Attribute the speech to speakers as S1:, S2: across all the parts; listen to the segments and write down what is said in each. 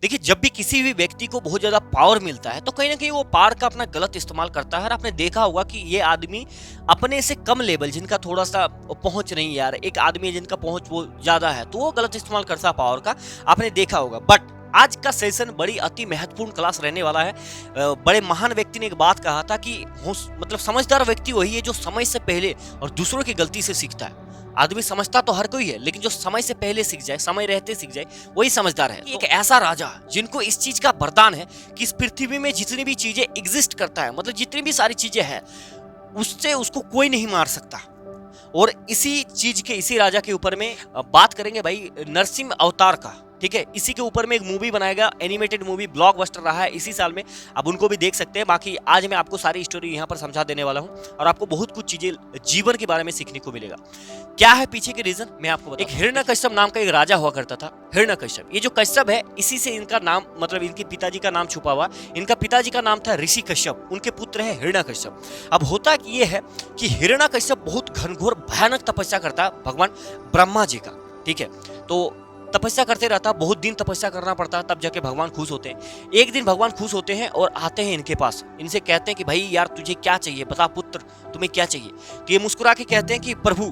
S1: देखिए, जब भी किसी भी व्यक्ति को बहुत ज़्यादा पावर मिलता है तो कहीं न कहीं वो पावर का अपना गलत इस्तेमाल करता है। और आपने देखा होगा कि ये आदमी अपने से कम लेवल, जिनका थोड़ा-सा पहुँच नहीं है यार, एक आदमी है जिनका पहुँच वो ज़्यादा है, तो वो गलत इस्तेमाल करता है पावर का, आपने देखा होगा। बट आज का सेशन बड़ी अति महत्वपूर्ण क्लास रहने वाला है। बड़े महान व्यक्ति ने एक बात कहा था कि मतलब समझदार व्यक्ति वही है जो समय से पहले और दूसरों की गलती से सीखता है। आदमी समझता तो हर कोई है, लेकिन जो समय से पहले सीख जाए, समय रहते सीख जाए, वही समझदार है। एक ऐसा राजा जिनको इस चीज का वरदान है कि इस पृथ्वी में जितनी भी चीजें एग्जिस्ट करता है, मतलब जितनी भी सारी चीजें हैं, उससे उसको कोई नहीं मार सकता। और इसी चीज के, इसी राजा के ऊपर में बात करेंगे भाई, नरसिंह अवतार का। ठीक है, इसी के ऊपर में एक मूवी बनाएगा, एनिमेटेड मूवी, ब्लॉकबस्टर रहा है इसी साल में, अब उनको भी देख सकते हैं। बाकी आज मैं आपको सारी स्टोरी यहाँ पर समझा देने वाला हूँ और आपको बहुत कुछ चीजें जीवन के बारे में सीखने को मिलेगा। क्या है पीछे के रीजन, मैं आपको बताऊं। एक हिरण्यकश्यप नाम का एक राजा हुआ करता था, हिरण्यकश्यप। ये जो कश्यप है, इसी से इनका नाम, मतलब इनके पिताजी का नाम छुपा हुआ। इनका पिताजी का नाम था ऋषि कश्यप, उनके पुत्र है हिरण्यकश्यप। अब होता ये है कि हिरण्यकश्यप बहुत घनघोर भयानक तपस्या करता भगवान ब्रह्मा जी का। ठीक है, तो तपस्या करते रहता, बहुत दिन तपस्या करना पड़ता, तब जाके भगवान खुश होते हैं। एक दिन भगवान खुश होते हैं और आते हैं इनके पास, इनसे कहते हैं कि भाई यार तुझे क्या चाहिए, बता पुत्र, तुम्हें क्या चाहिए। तो ये मुस्कुरा के कहते हैं कि प्रभु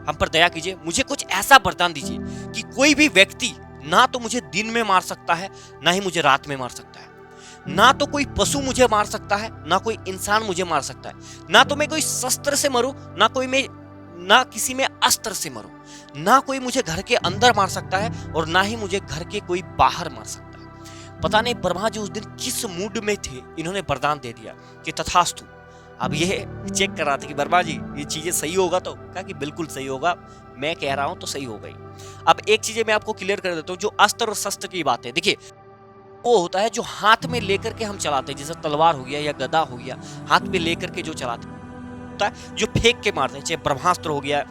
S1: हम पर दया कीजिए, मुझे कुछ ऐसा वरदान दीजिए कि कोई भी व्यक्ति ना तो मुझे दिन में मार सकता है, ना ही मुझे रात में मार सकता है। ना तो कोई पशु मुझे मार सकता है, ना कोई इंसान मुझे मार सकता है। ना तो मैं कोई शस्त्र से मरूं, ना किसी में अस्त्र से मरूं। ना कोई मुझे घर के अंदर मार सकता है और ना ही मुझे घर के कोई बाहर मार सकता है। पता नहीं ब्रह्मा जी उस दिन किस मूड में थे, इन्होंने वरदान दे दिया कि तथास्तु। अब ये चेक कर रहा था कि ब्रह्मा जी ये चीजें सही होगा, तो कहा कि बिल्कुल सही होगा, मैं कह रहा हूं तो सही हो गई। अब एक चीजें मैं आपको क्लियर कर देता हूं, जो अस्त्र और शस्त्र की बात है, देखिए वो होता है जो हाथ में लेकर के हम चलाते हैं, जैसे तलवार हो गया या गदा हो गया, हाथ में लेकर के जो चलाते हैं, जो फेंक के मारते हैं, चाहे ब्रह्मास्त्र हो गया,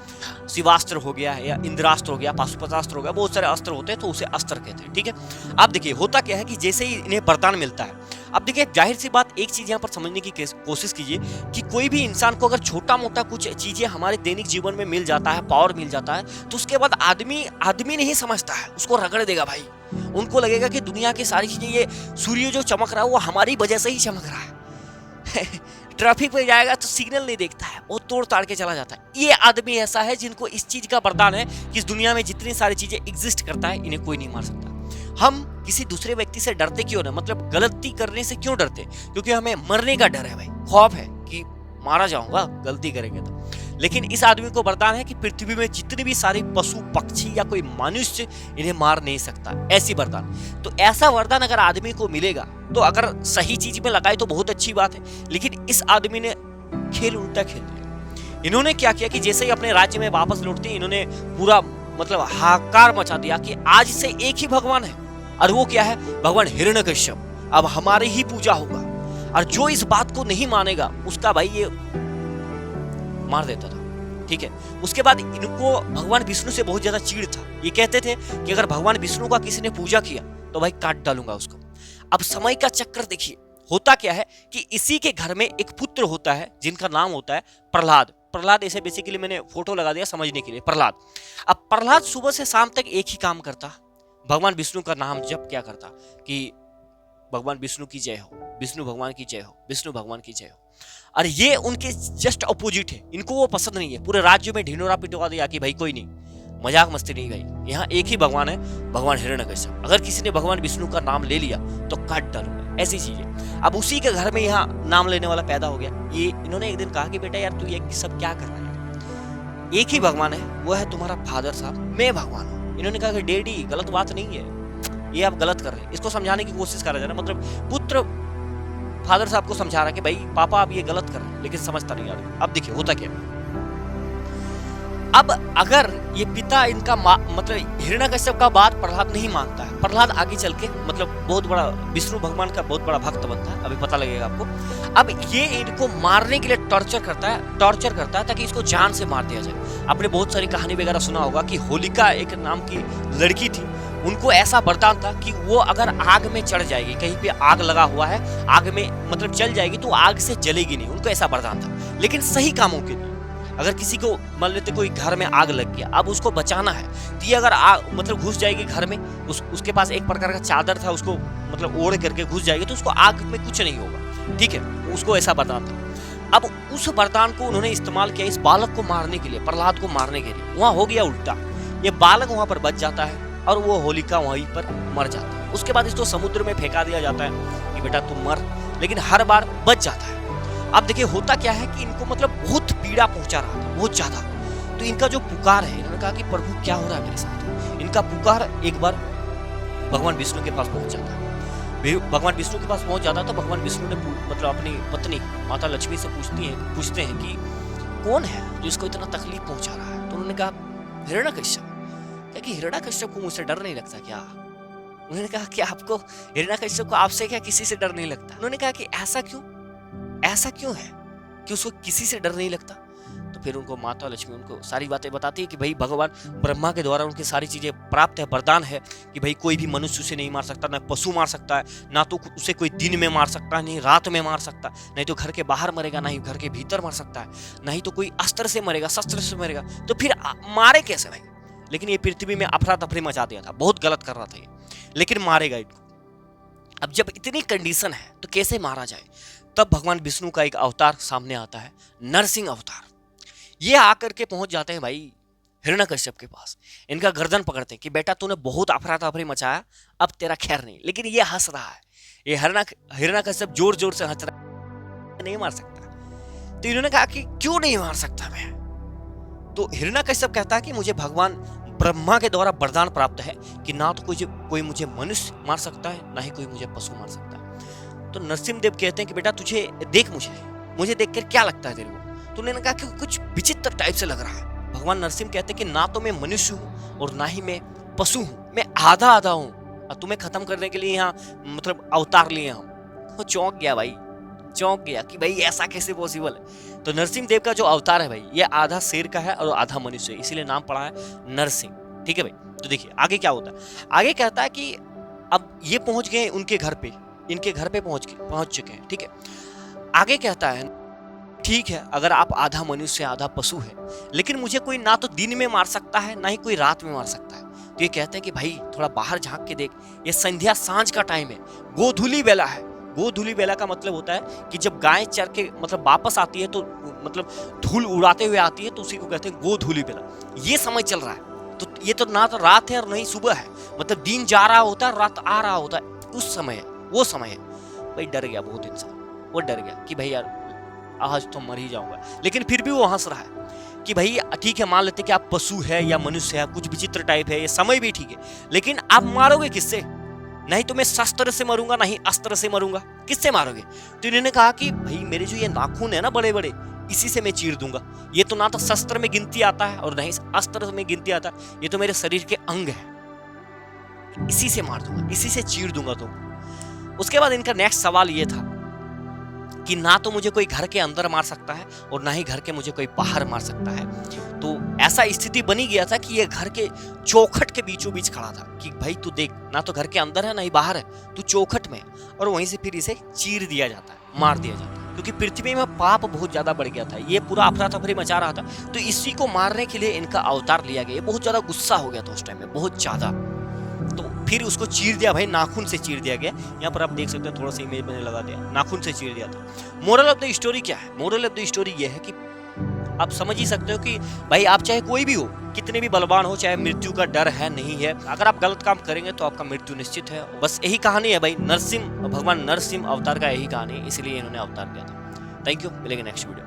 S1: शिवास्त्र हो गया या इंद्रास्त्र हो गया, पाशुपतास्त्र हो गया, बहुत सारे अस्त्र होते हैं, तो उसे अस्त्र कहते हैं। ठीक है, अब देखिए होता क्या है कि जैसे ही इन्हें वरदान मिलता है, अब देखिए जाहिर सी बात, एक चीज यहाँ पर समझने की कोशिश कीजिए कि कोई भी इंसान को अगर छोटा मोटा कुछ चीजें हमारे दैनिक जीवन में मिल जाता है, पावर मिल जाता है, तो उसके बाद आदमी नहीं समझता है, उसको रगड़ देगा भाई। उनको लगेगा कि दुनिया की सारी चीजें, ये सूर्य जो चमक रहा है वो हमारी वजह से ही चमक रहा है। ट्रैफिक पे जाएगा तो सिग्नल नहीं देखता है, वो तोड़ ताड़ के चला जाता है। ये आदमी ऐसा है जिनको इस चीज का वरदान है कि इस दुनिया में जितनी सारी चीजें एग्जिस्ट करता है, इन्हें कोई नहीं मार सकता। हम किसी दूसरे व्यक्ति से डरते क्यों ना, मतलब गलती करने से क्यों डरते? क्योंकि हमें मरने का डर है भाई, खौफ है कि मारा जाऊंगा गलती करेंगे तो। लेकिन इस आदमी को वरदान है कि पृथ्वी में जितने भी सारे पशु पक्षी या कोई मनुष्य इन्हें मार नहीं सकता, ऐसी वरदान। तो ऐसा वरदान अगर आदमी को मिलेगा तो अगर सही चीज में लगाए तो बहुत अच्छी बात है, लेकिन इस आदमी ने खेल उल्टा खेल दिया। इन्होंने क्या किया कि जैसे ही अपने राज्य में वापस लौटते, इन्होंने पूरा मतलब हाहाकार मचा दिया कि आज से एक ही भगवान है, और वो क्या है, भगवान हिरण्यकश्यप। अब हमारी ही पूजा होगा, और जो इस बात को नहीं मानेगा उसका भाई ये मार देता था। ठीक है, उसके बाद इनको भगवान विष्णु से बहुत ज्यादा चिढ़ था। ये कहते थे कि अगर भगवान विष्णु का किसी ने पूजा किया तो भाई काट डालूंगा उसको। अब समय का चक्कर देखिए, होता क्या है कि इसी के घर में एक पुत्र होता है जिनका नाम होता है प्रहलाद। प्रहलाद ऐसे बेसिकली मैंने फोटो लगा दिया समझने के लिए, प्रहलाद। अब प्रहलाद सुबह से शाम तक एक ही काम करता, भगवान विष्णु का नाम जप क्या करता कि भगवान विष्णु की जय हो, विष्णु भगवान की जय हो, विष्णु भगवान की जय हो। और ये उनके जस्ट अपोजिट है, इनको वो पसंद नहीं है। पूरे राज्य में ढिंडोरा पिटवा दिया कि भाई कोई नहीं, मजाक मस्ती नहीं भाई, यहाँ एक ही भगवान है, भगवान हिरण्यकश्यप। अगर किसी ने भगवान विष्णु का नाम ले लिया तो काट डालूंगा, ऐसी चीज है। अब उसी के घर में यहाँ नाम लेने वाला पैदा हो गया। ये इन्होंने एक दिन कहा कि बेटा यार तू ये सब क्या कर रहा है, एक ही भगवान है, वो है तुम्हारा फादर साहब, मैं भगवान हूँ। इन्होंने कहा कि डैडी गलत बात नहीं है, ये आप गलत कर रहे हैं। इसको समझाने की कोशिश कर रहे हैं, मतलब पुत्र फादर साहब को समझा रहा कि भाई पापा आप ये गलत कर रहे हैं, लेकिन समझता नहीं यार। अब देखिए होता क्या, अब अगर ये पिता इनका मतलब हिरण्यकश्यप का बात प्रहलाद नहीं मानता है, प्रहलाद आगे चल के मतलब बहुत बड़ा विष्णु भगवान का बहुत बड़ा भक्त बनता है, अभी पता लगेगा आपको। अब ये इनको मारने के लिए टॉर्चर करता है ताकि इसको जान से मार दिया जाए। आपने बहुत सारी कहानी वगैरह सुना होगा कि होलिका एक नाम की लड़की थी, उनको ऐसा वरदान था कि वो अगर आग में चढ़ जाएगी, कहीं पे आग लगा हुआ है, आग में मतलब चल जाएगी तो आग से जलेगी नहीं, उनको ऐसा वरदान था, लेकिन सही कामों के लिए। अगर किसी को मान लेते कोई घर में आग लग गया, अब उसको बचाना है, तो ये अगर आग मतलब घुस जाएगी घर में, उसके पास एक प्रकार का चादर था, उसको मतलब ओढ़ करके घुस जाएगी, तो उसको आग में कुछ नहीं होगा, ठीक है, उसको ऐसा वरदान था। अब उस वरदान को उन्होंने इस्तेमाल किया इस बालक को मारने के लिए, प्रहलाद को मारने के लिए। वहां हो गया उल्टा, ये बालक वहां पर बच जाता है और वो होलिका वहीं पर मर जाती है। उसके बाद इसको समुद्र में फेंका दिया जाता है कि बेटा तुम मर, लेकिन हर बार बच जाता है। अब देखिए होता क्या है कि इनको मतलब बहुत पीड़ा पहुंचा रहा था, बहुत ज्यादा। तो इनका जो पुकार है, इन्होंने कहा कि प्रभु क्या हो रहा है मेरे साथ। इनका पुकार एक बार भगवान विष्णु के पास पहुंच जाता है। भगवान विष्णु के पास पहुंच जाता है तो भगवान विष्णु ने मतलब अपनी पत्नी माता लक्ष्मी से पूछते हैं कि कौन है जो इसको इतना तकलीफ पहुंचा रहा है। तो उन्होंने कहा हिरण्यकश्यप। क्या कि हिरण्यकश्यप को मुझसे डर नहीं लगता क्या? उन्होंने कहा कि आपको हिरण्यकश्यप को आपसे क्या किसी से डर नहीं लगता? उन्होंने कहा कि ऐसा क्यों है कि उसको किसी से डर नहीं लगता? तो फिर उनको माता लक्ष्मी उनको सारी बातें बताती है कि भाई भगवान ब्रह्मा के द्वारा उनकी सारी चीजें प्राप्त है, वरदान है कि भाई कोई भी मनुष्य उसे नहीं मार सकता, ना पशु मार सकता है, ना तो उसे कोई दिन में मार सकता है, नहीं रात में मार सकता, नहीं तो घर के बाहर मरेगा, ना ही घर के भीतर मार सकता है, ना ही तो कोई अस्त्र से मरेगा, शस्त्र से मरेगा। तो फिर मारे कैसे भाई? लेकिन ये पृथ्वी में अफरा तफरी मचा दिया था, बहुत गलत कर रहा था ये, लेकिन मारेगा इनको। अब जब इतनी कंडीशन है तो कैसे मारा जाए? तब भगवान विष्णु का एक अवतार सामने आता है, नरसिंह अवतार। ये आकर के पहुंच जाते हैं भाई हिरण्यकश्यप के पास, इनका गर्दन पकड़ते हैं कि बेटा तूने बहुत अफरा तफरी मचाया, अब तेरा खैर नहीं। लेकिन ये हंस रहा है, ये हिरण्यकश्यप जोर जोर से हंस रहा है, नहीं मार सकता। तो इन्होंने कहा कि क्यों नहीं मार सकता मैं? तो हिरण्यकश्यप कहता है कि मुझे भगवान ब्रह्मा के द्वारा वरदान प्राप्त है कि ना तो कोई मुझे मनुष्य मार सकता है, ना ही कोई मुझे पशु मार सकता है। तो नरसिंह देव कहते हैं कि बेटा तुझे देख, मुझे देखकर क्या लगता है तेरे को? तो उन्होंने कहा कि कुछ विचित्र टाइप से लग रहा है। भगवान नरसिंह कहते हैं कि ना तो मैं मनुष्य हूँ और ना ही मैं पशु हूँ, मैं आधा हूँ, और तुम्हें खत्म करने के लिए यहाँ मतलब अवतार लिए हम। वो चौंक गया भाई, चौंक गया कि भाई ऐसा कैसे पॉसिबल है। तो नरसिंह देव का जो अवतार है भाई, ये आधा शेर का है और आधा मनुष्य है, इसीलिए नाम पड़ा है नरसिंह, ठीक है भाई। तो देखिए आगे क्या होता है। आगे कहता है कि अब ये पहुंच गए उनके घर पे, इनके घर पे पहुंच चुके हैं, ठीक है। आगे कहता है ठीक है अगर आप आधा मनुष्य आधा पशु है, लेकिन मुझे कोई ना तो दिन में मार सकता है, ना ही कोई रात में मार सकता है। तो ये कहते हैं कि भाई थोड़ा बाहर झांक के देख, ये संध्या सांझ का टाइम है, गोधूली बेला है। गोधूली बेला का मतलब होता है कि जब गाय चर के मतलब वापस आती है तो मतलब धूल उड़ाते हुए आती है, तो उसी को कहते हैं गोधूली बेला। ये समय चल रहा है, तो ये तो ना तो रात है और नहीं सुबह है, मतलब दिन जा रहा होता है रात आ रहा होता है, उस समय है, वो समय है। भाई डर गया बहुत इंसान, वो डर गया कि भाई यार आज तो मर ही जाऊंगा। लेकिन फिर भी वो हंस रहा है कि भाई ठीक है, मान लेते कि आप पशु है या मनुष्य है, कुछ विचित्र टाइप है, ये समय भी ठीक है, लेकिन आप मारोगे किससे? नहीं तो मैं शस्त्र से मरूंगा, नहीं अस्त्र से मरूंगा, किससे मारोगे? तो इन्होंने कहा कि भाई मेरे जो ये नाखून है ना बड़े बड़े, इसी से मैं चीर दूंगा। ये तो ना तो शस्त्र में गिनती आता है और नहीं अस्त्र में गिनती आता है, ये तो मेरे शरीर के अंग है, इसी से मार दूंगा, इसी से चीर दूंगा तुम। उसके बाद इनका नेक्स्ट सवाल ये था कि ना तो मुझे कोई घर के अंदर मार सकता है और ना ही घर के मुझे कोई बाहर मार सकता है। तो ऐसा स्थिति बनी गया था कि ये घर के चौखट के बीचों बीच खड़ा था कि भाई तू देख, ना तो घर के अंदर है ना ही बाहर है, तू चौखट में। और वहीं से फिर इसे चीर दिया जाता है, मार दिया जाता है, क्योंकि पृथ्वी में पाप बहुत ज्यादा बढ़ गया था, ये पूरा अफरा तफरी मचा रहा था। तो इसी को मारने के लिए इनका अवतार लिया गया। बहुत ज्यादा गुस्सा हो गया था उस टाइम में, बहुत ज्यादा। तो फिर उसको चीर दिया भाई, नाखून से चीर दिया गया। यहाँ पर आप देख सकते हैं, थोड़ा सा इमेज मैंने लगा दिया, नाखून से चीर दिया था। मोरल ऑफ द स्टोरी क्या है? मोरल ऑफ द स्टोरी ये है कि आप समझ ही सकते हो कि भाई आप चाहे कोई भी हो, कितने भी बलवान हो, चाहे मृत्यु का डर है नहीं है, अगर आप गलत काम करेंगे तो आपका मृत्यु निश्चित है। बस यही कहानी है भाई, भगवान नरसिंह अवतार का यही कहानी है, इसलिए इन्होंने अवतार किया था। थैंक यू, मिलेंगे नेक्स्ट वीडियो।